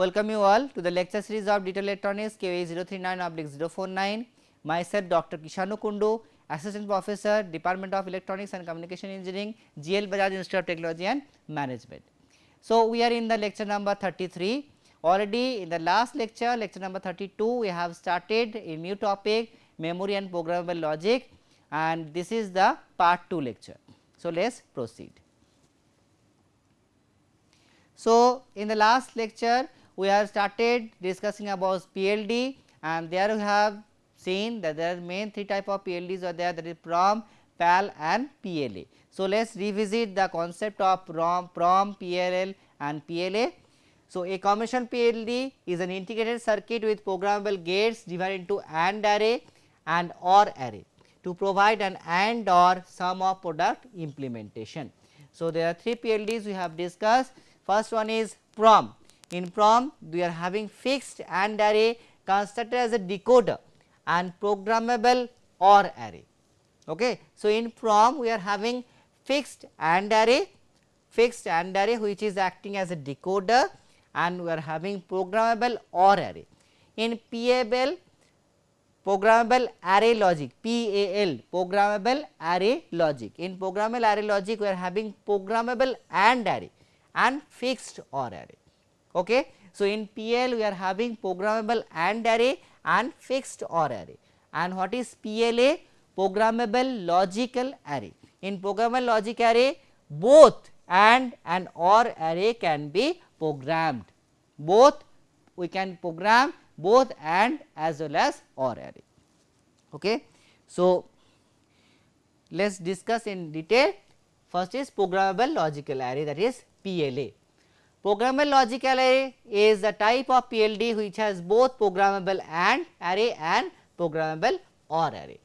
Welcome you all to the lecture series of Digital Electronics KOE 039/049. Myself Dr. Kishanu Kundu, Assistant Professor, Department of Electronics and Communication Engineering, GL Bajaj Institute of Technology and Management. So, we are in the lecture number 33. Already in the last lecture, lecture number 32, we have started a new topic, memory and programmable logic, and this is the part 2 lecture. So, let us proceed. So, in the last lecture we have started discussing about PLD, and there we have seen that there are main three type of PLDs are there, that is PROM, PAL and PLA. So, let us revisit the concept of PROM, PLL and PLA. So, a combination PLD is an integrated circuit with programmable gates divided into AND array and OR array to provide an AND or sum of product implementation. So, there are three PLDs we have discussed. First one is PROM. In PROM we are having fixed AND array constructed as a decoder and programmable OR array. Okay. So, in PROM we are having fixed AND array which is acting as a decoder, and we are having programmable OR array. In PAL, programmable array logic, PAL, programmable array logic. In programmable array logic we are having programmable AND array and fixed OR array. Okay. So, in PL we are having programmable AND array and fixed OR array. And what is PLA? Programmable logical array. In programmable logic array, both AND and OR array can be programmed. Both we can program both AND as well as OR array. Okay. So, let us discuss in detail. First is programmable logical array, that is PLA. Programmable logical array is the type of PLD which has both programmable AND array and programmable OR array.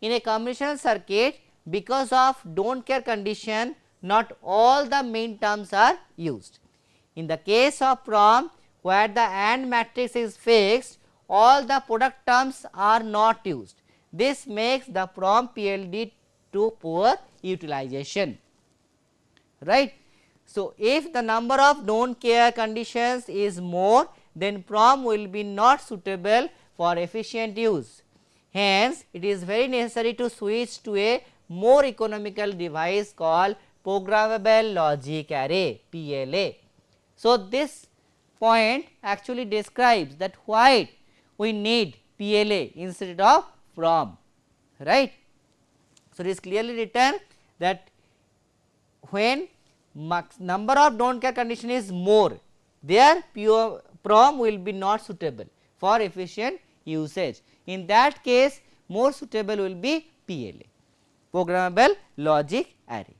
In a combinational circuit, because of do not care condition, not all the main terms are used. In the case of PROM, where the AND matrix is fixed, all the product terms are not used. This makes the PROM PLD to poor utilization, right. So, if the number of known care conditions is more, then PROM will be not suitable for efficient use. Hence, it is very necessary to switch to a more economical device called programmable logic array, PLA. So, this point actually describes that why we need PLA instead of PROM, right. So, it is clearly written that when number of don't care condition is more, there pure PROM will be not suitable for efficient usage. In that case, more suitable will be PLA, programmable logic array.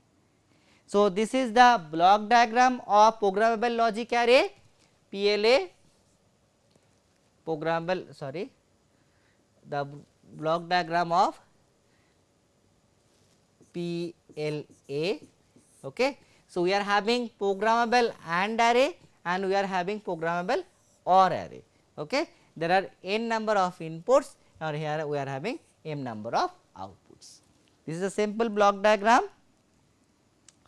So, this is the block diagram of programmable logic array, PLA, the block diagram of PLA. Okay. So, we are having programmable AND array and we are having programmable OR array. Okay. There are n number of inputs, or here we are having m number of outputs. This is a simple block diagram.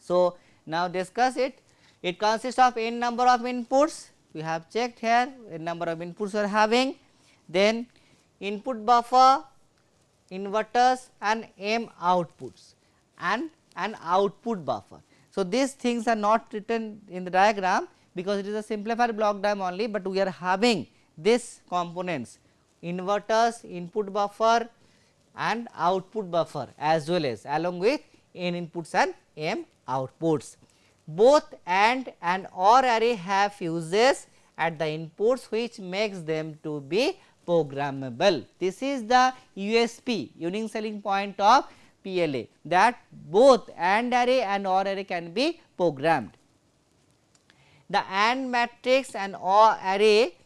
So, now discuss it. It consists of n number of inputs, we have checked here n number of inputs we are having, then input buffer, inverters and m outputs and an output buffer. So, these things are not written in the diagram because it is a simplified block diagram only, but we are having these components, inverters, input buffer and output buffer as well as along with n inputs and m outputs. Both AND and OR array have fuses at the inputs which makes them to be programmable. This is the USP, unique selling point of PLA, that both AND array and OR array can be programmed. The AND matrix and OR array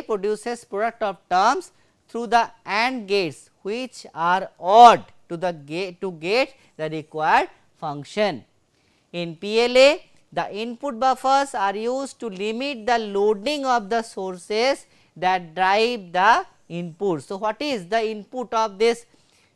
produces product of terms through the AND gates which are odd to the gate the required function. In PLA, the input buffers are used to limit the loading of the sources that drive the input. So, what is the input of this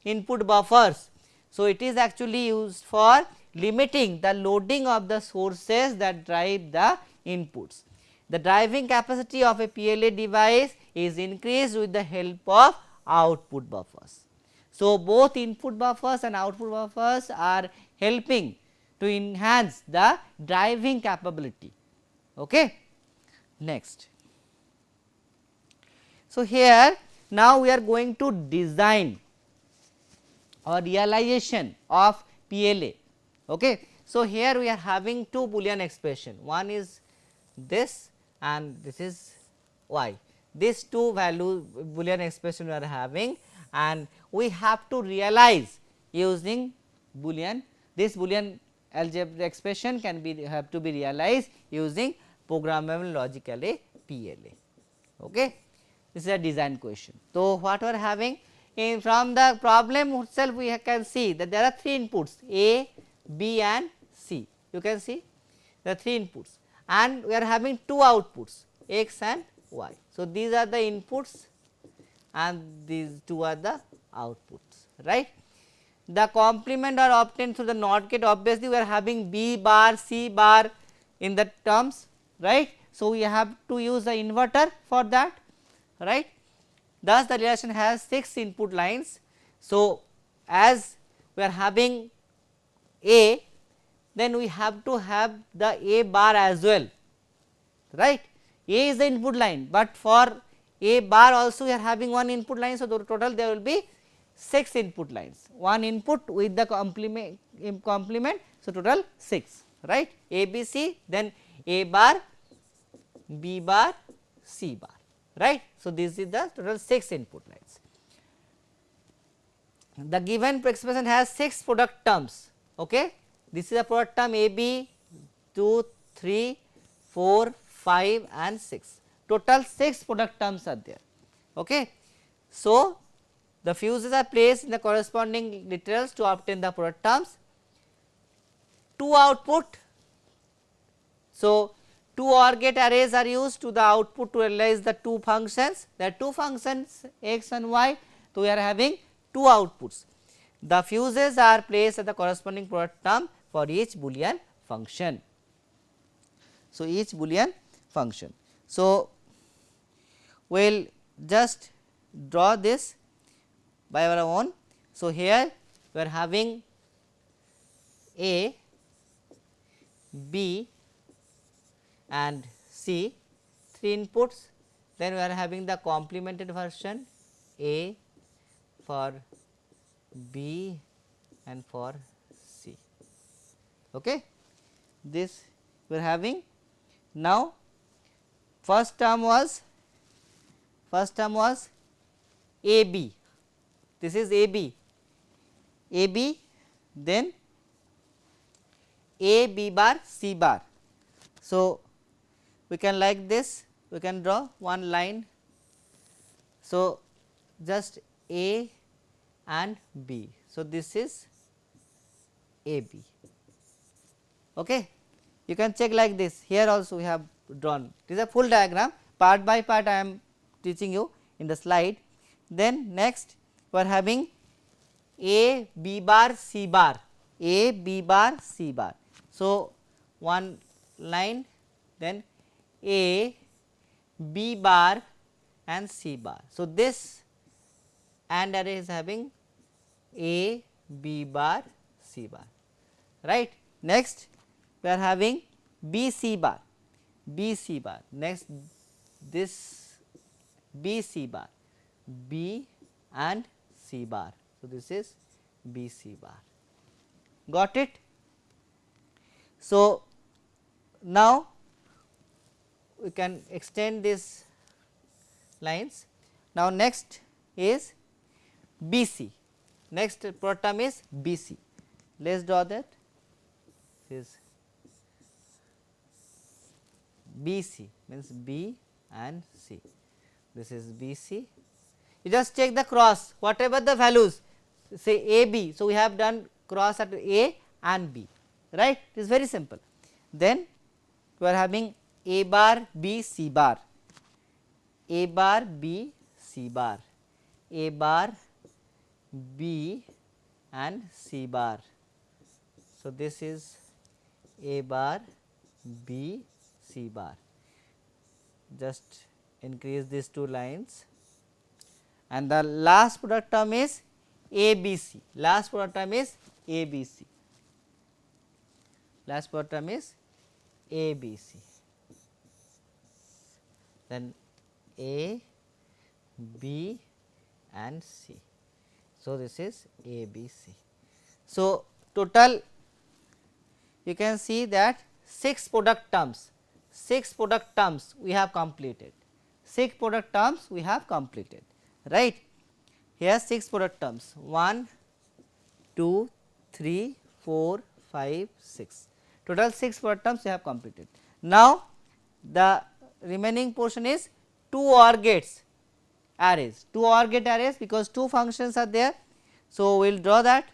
input buffers? So, it is actually used for limiting the loading of the sources that drive the inputs. the driving capacity of a PLA device is increased with the help of output buffers. So, both input buffers and output buffers are helping to enhance the driving capability. Okay. Next. So, here now we are going to design or realization of PLA. Okay. So, here we are having two Boolean expression, one is this and this is y. These two value Boolean expression we are having, and we have to realize using Boolean. This Boolean algebra expression can be have to be realized using programmable logic array PLA. Okay. This is a design question. So, what we are having in from the problem itself, we can see that there are three inputs A, B and C. You can see the three inputs, and we are having two outputs x and y. So, these are the inputs and these two are the outputs, right. The complement are obtained through the NOT gate. Obviously, we are having B bar, C bar in the terms, right. So, we have to use the inverter for that, right. Thus, the relation has 6 input lines. So, as we are having A, then we have to have the A bar as well, right. A is the input line, but for A bar also we are having one input line. So, the total there will be 6 input lines, one input with the complement. So, total 6, right. A B C, then A bar, B bar, C bar, right. So, this is the total 6 input lines. The given expression has 6 product terms. Okay. This is a product term A B 2, 3, 4, 5 and 6, total 6 product terms are there. Okay. So, the fuses are placed in the corresponding literals to obtain the product terms. 2 output. So, 2 OR gate arrays are used to the output to realize the 2 functions. There are 2 functions x and y. So, we are having 2 outputs. The fuses are placed at the corresponding product term for each Boolean function. So, each Boolean function. So, we will just draw this by our own. So, here we are having A, B and C, 3 inputs, then we are having the complemented version A for B and for C. Okay. This we are having. Now, first term was A B, this is A B, then A B bar C bar. So, we can like this, we can draw one line. So, just A and B. So, this is A B. Okay. You can check like this, here also we have drawn, this is a full diagram, part by part I am teaching you in the slide. Then next we are having A B bar C bar, A B bar C bar. So, one line, then A B bar and C bar. So, this AND array is having A B bar C bar, right. Next we are having B C bar, next this B C bar, B and C bar. So, this is B C bar, got it. So, now we can extend these lines. Now, next is B C, next product term is B C. Let us draw that, this is B C, means B and C, this is B C. You just check the cross, whatever the values, say A B. So, we have done cross at A and B, right. It is very simple. Then we are having A bar B C bar, A bar B C bar, A bar B and C bar. So, this is A bar B C bar. just increase these two lines, and the last product term is ABC. Last product term is ABC. Last product term is ABC. Then A, B and C. So, this is ABC. So, total you can see that 6 product terms, 6 product terms we have completed, 6 product terms we have completed, right. Here 6 product terms 1, 2, 3, 4, 5, 6, total 6 product terms we have completed. Now, the remaining portion is 2 OR gates arrays, 2 OR gate arrays, because 2 functions are there. So, we will draw that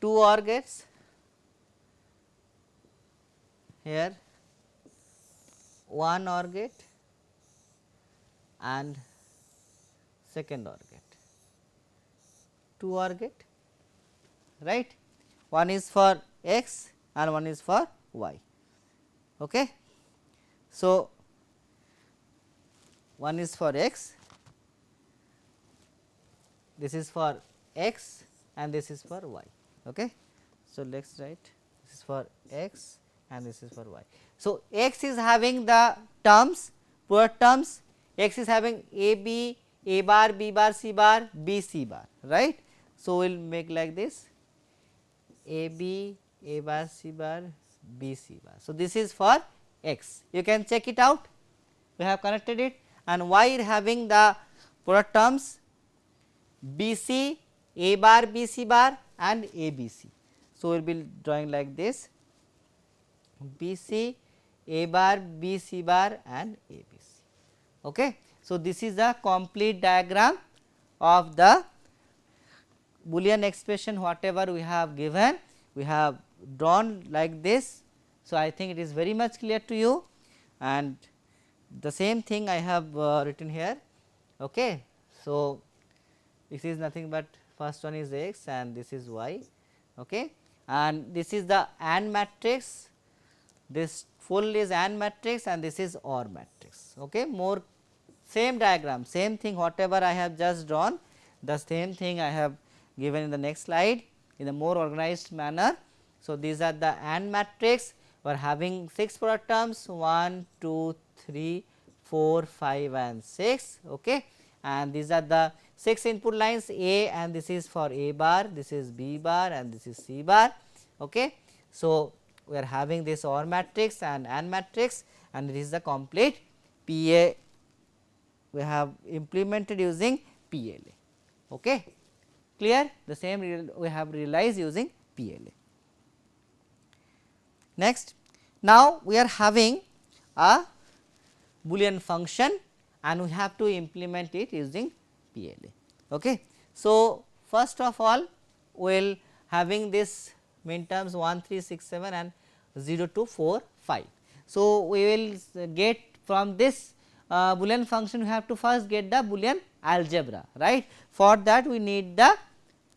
2 OR gates here, 1 OR gate and second OR gate, 2 OR gate, right. One is for x and one is for y. Okay. So, one is for x, this is for x and this is for y. Okay. So, let us write this is for x and this is for y. So, x is having the terms, product terms, x is having a b, a bar, b bar, c bar, b c bar, right. So, we will make like this a b, a bar, c bar, b c bar. So, this is for x, you can check it out, we have connected it, and y is having the product terms b c, a bar, b c bar and a b c. So, we will be drawing like this b c, a bar, b c bar and a b c. Okay. So, this is the complete diagram of the Boolean expression whatever we have given, we have drawn like this. So, I think it is very much clear to you, and the same thing I have written here. Okay. So, this is nothing but first one is x and this is y, okay. And this is the AND matrix, this full is AND matrix and this is OR matrix. Okay. More same diagram, same thing whatever I have just drawn, the same thing I have given in the next slide in a more organized manner. So, these are the AND matrix, we are having 6 product terms 1, 2, 3, 4, 5 and 6, okay. And these are the 6 input lines A, and this is for A bar, this is B bar and this is C bar, okay. So, we are having this OR matrix and AND matrix, and it is the complete PA we have implemented using PLA, okay. Clear, the same we have realized using PLA. Next, now we are having a Boolean function and we have to implement it using PLA. Okay. So, first of all we will having this min terms 1, 3, 6, 7 and 0 to 4, 5. So, we will get from this Boolean function we have to first get the Boolean algebra, right. For that we need the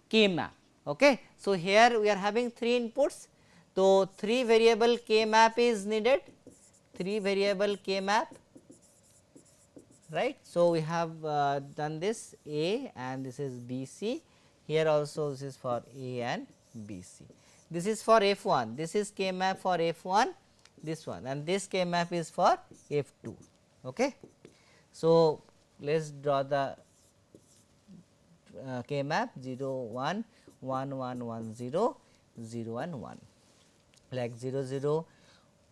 K map. Okay. So, here we are having 3 inputs. So, 3 variable K map is needed, 3 variable K map, right. So, we have done this A and this is B C, here also this is for A and B C. This is for F1, this is K map for F1, this one, and this K map is for F2. Okay. So, let us draw the K map 0 1 1 1 1 0 0 and 1, like 0 0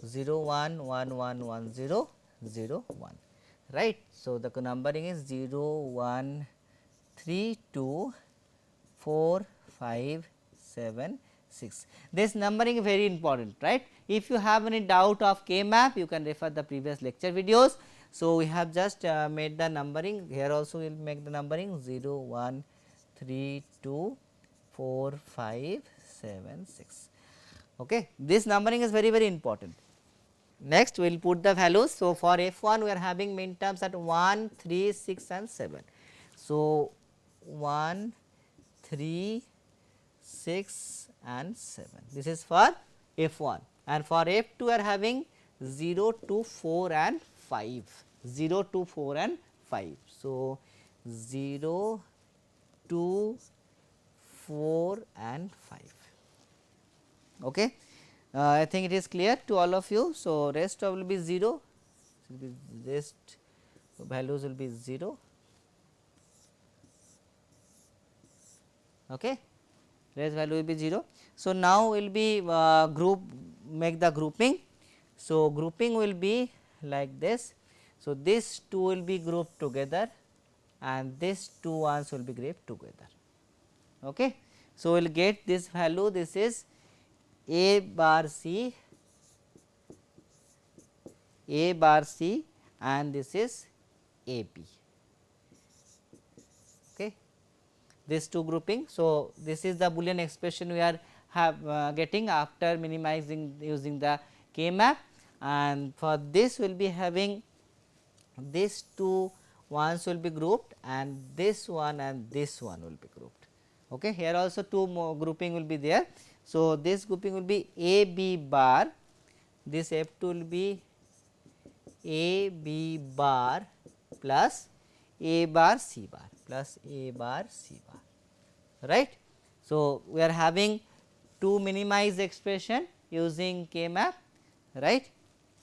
0 1 1 1 1 0 0 1, right. So, the numbering is 0 1 3 2 4 5 7 6. This numbering is very important, right. If you have any doubt of K map, you can refer the previous lecture videos. So, we have just made the numbering, here also we will make the numbering 0 1 3 2 4 5 7 6. Okay. This numbering is very important. Next we will put the values. So, for F1 we are having min terms at 1, 3, 6 and 7. So, 1, 3, 6 and 7, this is for F1, and for F2 we are having 0 to 4 and 5, 0 to 4 and 5. So, 0 2, 4 and 5. Okay. I think it is clear to all of you. So, rest will be 0, rest values will be 0. Okay. Rest value will be 0. So, now we will be make the grouping. So, grouping will be like this. So, this 2 will be grouped together and this 2 ones will be grouped together. Okay. So, we will get this value, this is A bar C, A bar C and this is A B. Okay. This two grouping. So, this is the Boolean expression we are getting after minimizing using the K map, and for this we will be having these two ones will be grouped and this one and this one will be grouped. Okay. Here also two more grouping will be there. So, this grouping will be A B bar, this F 2 will be A B bar plus A bar C bar plus A bar C bar, right. So, we are having two minimized expression using K map, right.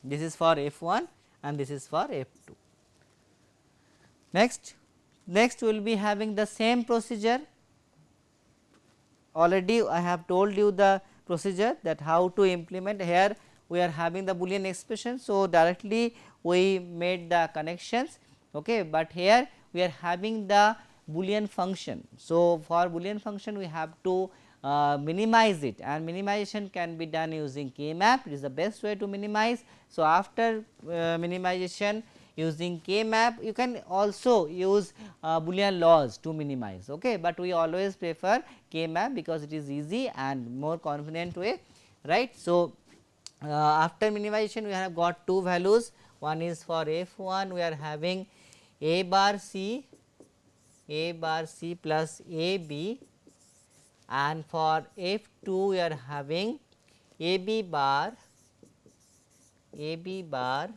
This is for F 1 and this is for F 2. Next we will be having the same procedure. Already I have told you the procedure, that how to implement. Here we are having the Boolean expression. So, directly we made the connections, okay, but here we are having the Boolean function. So, for Boolean function we have to minimize it, and minimization can be done using K map. It is the best way to minimize. So, after minimization using K map, you can also use Boolean laws to minimize, okay, but we always prefer K map because it is easy and more convenient way, right. So, after minimization we have got two values, one is for F 1 we are having A bar C plus A B, and for F 2 we are having A B bar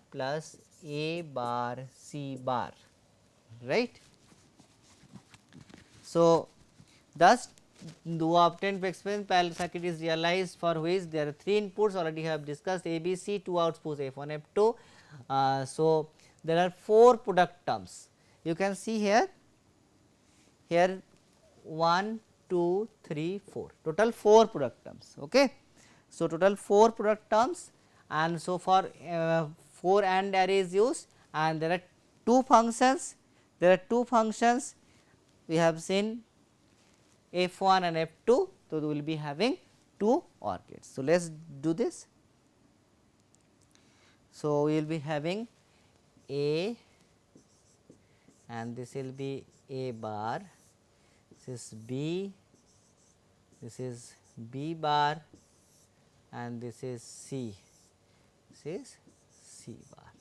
plus A bar C bar, right. So, thus the obtained expression parallel circuit is realized, for which there are three inputs already have discussed A B C, two outputs F 1 F 2. So, there are four product terms, you can see here 1 2 3 4, total 4 product terms. Okay. So, total 4 product terms, and so for 4 AND array is used, and there are two functions, we have seen F 1 and F 2. So, we will be having two OR gates. So, let us do this. So, we will be having A, and this will be A bar, this is B, this is B bar, and this is C, this is C bar.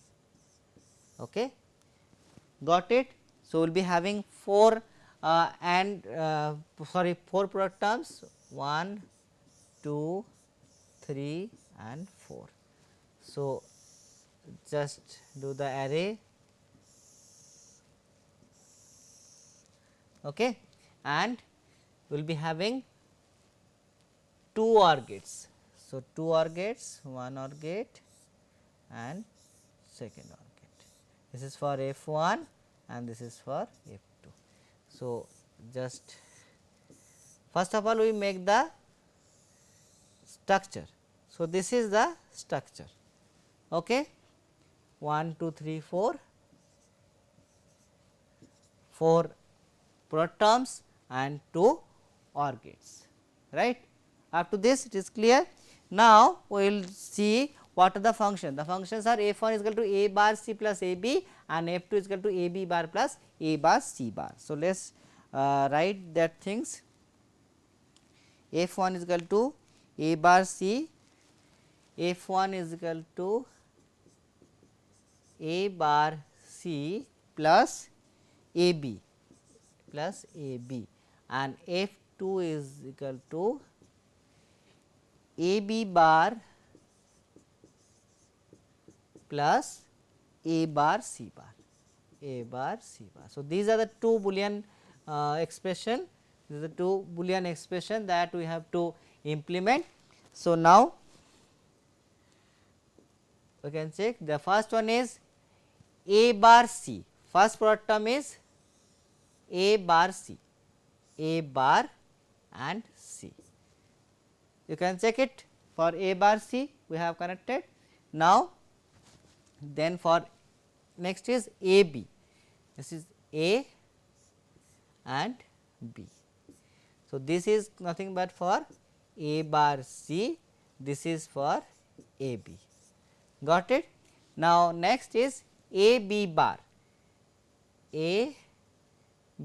Okay. Got it. So, we will be having 4 4 product terms, 1 2 3 and 4. So, just do the array, okay, and we will be having 2 OR gates. So, 2 OR gates, 1 OR gate and second OR gate. This is for F 1 and this is for F 2. So, just first of all we make the structure. So, this is the structure, okay. 1 2 3 4 product terms and 2 OR gates, right. Up to this it is clear. Now, we will see what are the functions. The functions are F 1 is equal to A bar C plus A B and F 2 is equal to A B bar plus A bar C bar. So, let us write that things. F 1 is equal to A bar C, F 1 is equal to A bar C plus A B and F 2 is equal to A B bar plus A bar C bar, A bar C bar. So, these are the two Boolean expression, these are the two Boolean expression that we have to implement. So, now we can check the first one is A bar C, first product term is A bar C, A bar and C. You can check it for A bar C we have connected. Now, then for next is A B, this is A and B. So, this is nothing but for A bar C, this is for A B, got it. Now, next is A B bar, A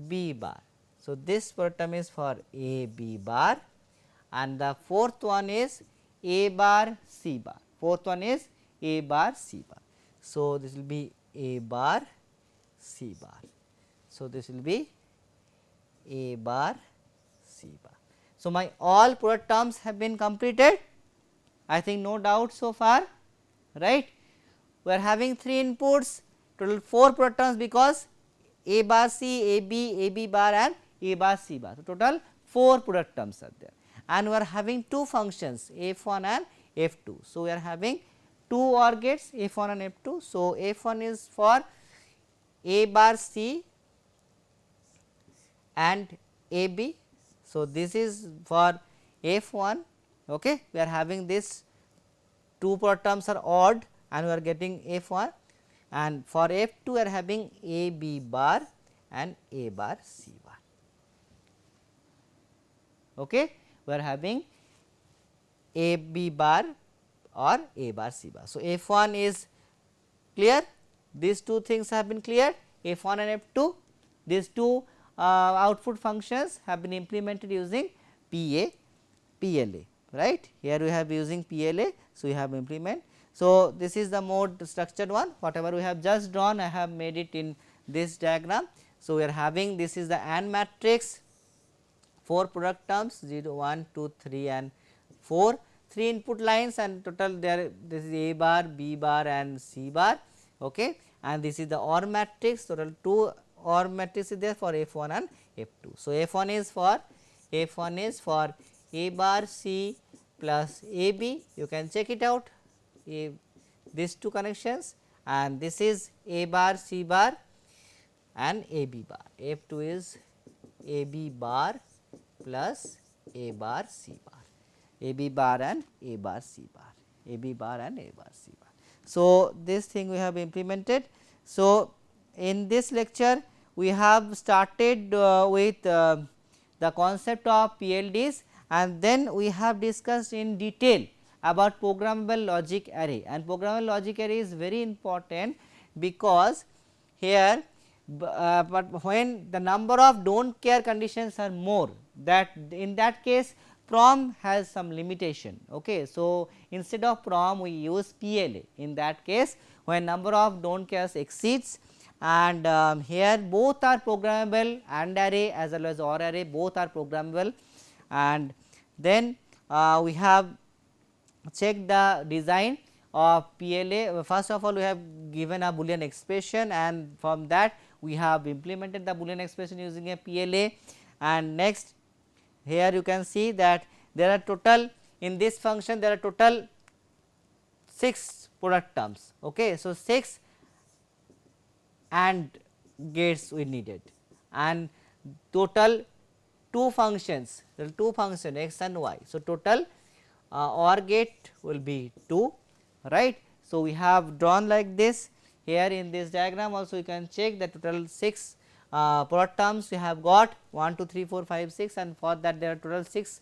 B bar. So, this product term is for A B bar and the fourth one is A bar C bar, fourth one is A bar C bar. So, this will be A bar C bar. So, this will be A bar C bar. So, my all product terms have been completed, I think no doubt so far, right. We are having 3 inputs, total 4 product terms because A bar C, A B bar and A bar C bar. So, total 4 product terms are there and we are having 2 functions F1 and F2. So, we are having 2 OR gates F1 and F2. So, F1 is for A bar C and A B. So, this is for F1, okay. We are having this 2 product terms are odd and we are getting F1 and for F2 we are having A B bar and A bar C bar, okay. We are having A B bar or A bar C bar. So, F1 is clear, these two things have been cleared, F1 and F2, these two output functions have been implemented using PLA, right. Here we have using PLA. So, we have implement. So, this is the more structured one, whatever we have just drawn I have made it in this diagram. So, we are having this is the AND matrix, 4 product terms 0, 1, 2, 3 and 4, 3 input lines and total there this is A bar, B bar and C bar, okay. And this is the OR matrix, total 2 OR matrix is there for F1 and F2. So, F1 is for A bar C plus A B, you can check it out, these two connections and this is A bar C bar and A B bar, F2 is A B bar plus A bar C bar, A B bar and A bar C bar, A B bar and A bar C bar. So, this thing we have implemented. So, in this lecture we have started with the concept of PLDs and then we have discussed in detail about programmable logic array, and programmable logic array is very important because here but when the number of do not care conditions are more, that in that case PROM has some limitation, okay. So, instead of PROM we use PLA, in that case when number of do not cares exceeds and here both are programmable, AND array as well as OR array both are programmable. And then we have check the design of PLA. First of all we have given a Boolean expression and from that we have implemented the Boolean expression using a PLA. And next here you can see that there are total in this function there are total 6 product terms, okay. So, 6 AND gates we needed and total 2 functions, there are 2 functions x and y. So, total OR gate will be 2, right. So, we have drawn like this. Here in this diagram also you can check the total 6 product terms we have got 1, 2, 3, 4, 5, 6 and for that there are total 6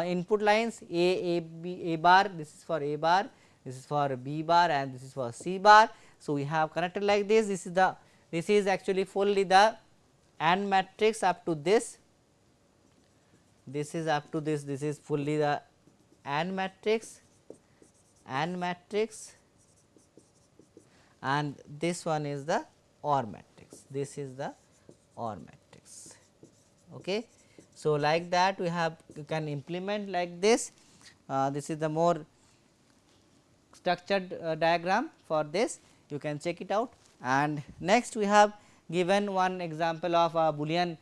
input lines A B, A bar, this is for A bar, this is for B bar and this is for C bar. So, we have connected like this, this is actually fully the AND matrix up to this is up to this is fully the AND matrix and this one is the OR matrix, this is the OR matrix, okay. So, like that we have you can implement like this, this is the more structured diagram for this, you can check it out. And next we have given one example of a Boolean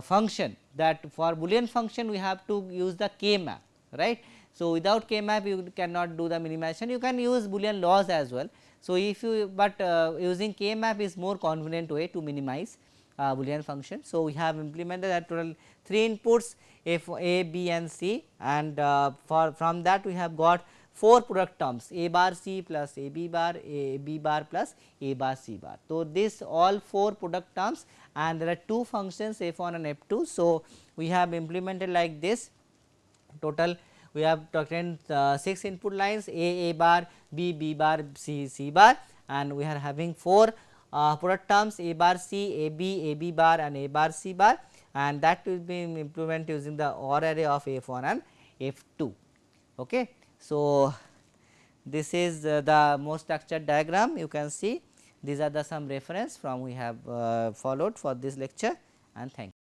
function, that for Boolean function we have to use the K map, right. So, without K map you cannot do the minimization, you can use Boolean laws as well. So, if you but using K map is more convenient way to minimize Boolean function. So, we have implemented that total 3 inputs f a, b and c, and for from that we have got 4 product terms, a bar c plus a b bar plus a bar c bar. So, this all 4 product terms, and there are 2 functions f 1 and f 2. So, we have implemented like this. Total we have taken 6 input lines, a bar, b bar, c bar, and we are having 4 product terms, a bar c, a b bar and a bar c bar, and that will be implemented using the OR array of f 1 and f 2. Okay. So, this is the most structured diagram, you can see these are the some reference from we have followed for this lecture, and thank you.